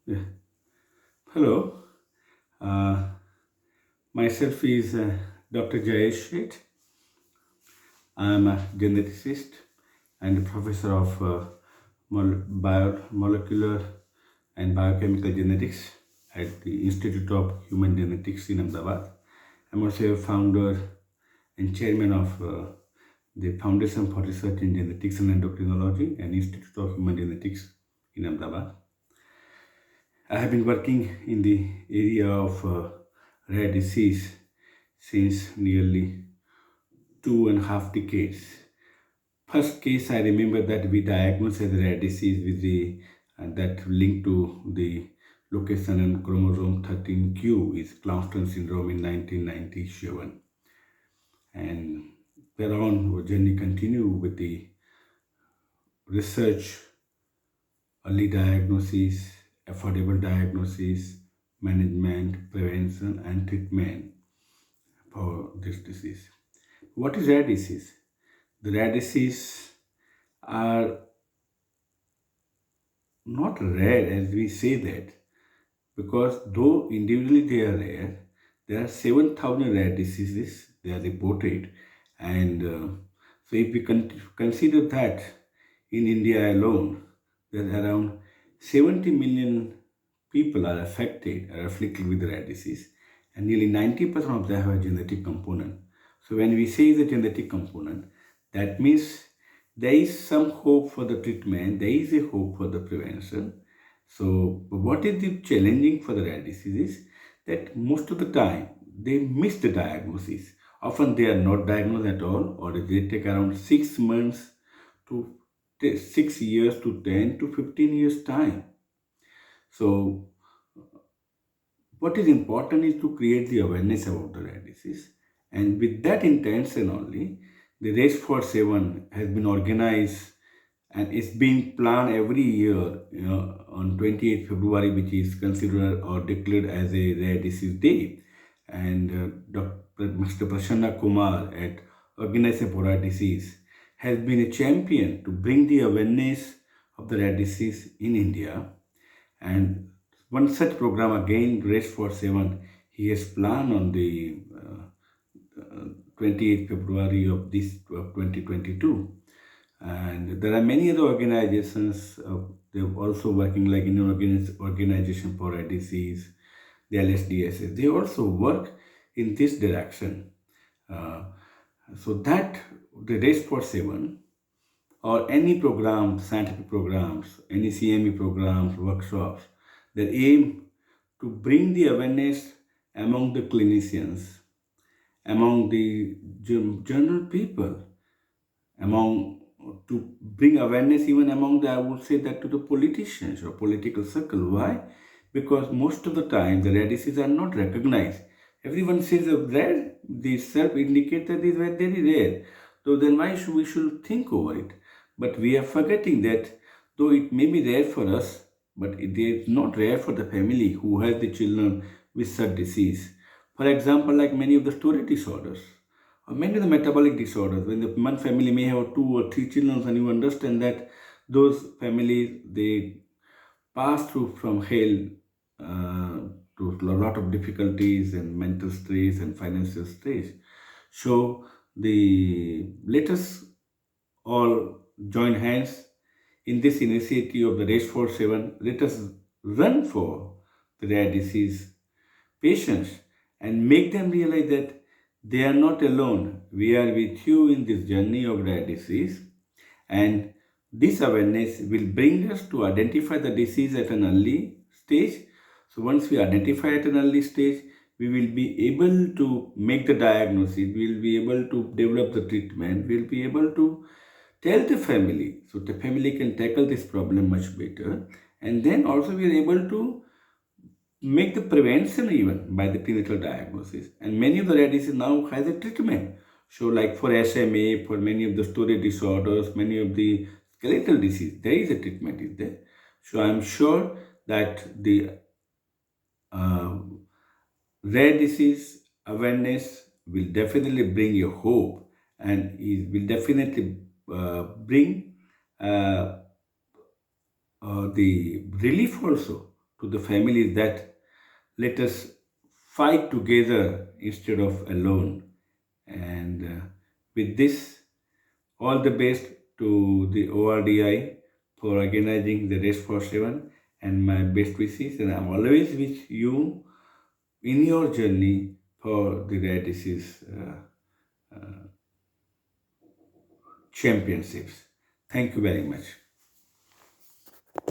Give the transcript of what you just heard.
Yeah. Hello, uh, myself is Dr. Jayesh Sheth. I am a geneticist and professor of molecular and biochemical genetics at the Institute of Human Genetics in Ahmedabad. I'm also a founder and chairman of the Foundation for Research in Genetics and Endocrinology and Institute of Human Genetics in Ahmedabad. I have been working in the area of rare disease since nearly 2.5 decades. First case I remember that we diagnosed as rare disease with the that linked to the location in chromosome 13q is Clownstone syndrome in 1997, and thereon our journey continue with the research, early diagnosis, affordable diagnosis, management, prevention, and treatment for this disease. What is rare disease? The rare disease are not rare as we say that, because though individually they are rare, there are 7,000 rare diseases they are reported. And so if we consider that in India alone, there are around 70 million people are affected or afflicted with rare disease, and nearly 90% of them have a genetic component. So when we say the genetic component, that means there is some hope for the treatment, there is a hope for the prevention. So what is the challenging for the rare diseases? That most of the time they miss the diagnosis. Often they are not diagnosed at all, or they take around 6 months to 6 years to 10 to 15 years time. So what is important is to create the awareness about the rare disease, and with that intention only, the Race for Seven has been organized and it's being planned every year, on 28th February, which is considered or declared as a rare disease day. And Dr. Mr. Prasanna Kumar at Organization for Rare Disease has been a champion to bring the awareness of the rare disease in India. And one such program again, Race for Seven, he has planned on the 28th February of this of 2022. And there are many other organizations, they're also working like Indian Organization for Rare Disease, the LSDSS. They also work in this direction. Uh, so that the Race for Seven or any program, scientific programs, any CME programs, workshops, that aim to bring the awareness among the clinicians, among the general people, among to bring awareness even among the, I would say that to the politicians or political circle. Why? Because most of the time the rare diseases are not recognized. Everyone says of rare, the self indicates that is very rare. So then why should we should think over it? But we are forgetting that though it may be rare for us, but it is not rare for the family who has the children with such disease. For example, like many of the storage disorders or many of the metabolic disorders, when the one family may have two or three children, and you understand that those families they pass through from hell uh, to a lot of difficulties and mental stress and financial stress. So the let us all join hands in this initiative of the Race for Seven. Let us run for the rare disease patients and make them realize that they are not alone. We are with you in this journey of rare disease, and this awareness will bring us to identify the disease at an early stage. So once we identify at an early stage, we will be able to make the diagnosis, we will be able to develop the treatment, we will be able to tell the family. So the family can tackle this problem much better. And then also we are able to make the prevention even by the prenatal diagnosis. And many of the rare diseases now has a treatment. So like for SMA, for many of the storage disorders, many of the skeletal disease, there is a treatment is there. So I'm sure that the uh, rare disease awareness will definitely bring you hope, and it will definitely bring uh, the relief also to the families that let us fight together instead of alone. And with this, all the best to the ORDI for organizing the Race for Seven, and my best wishes. And I'm always with you in your journey for the rare disease championships. Thank you very much.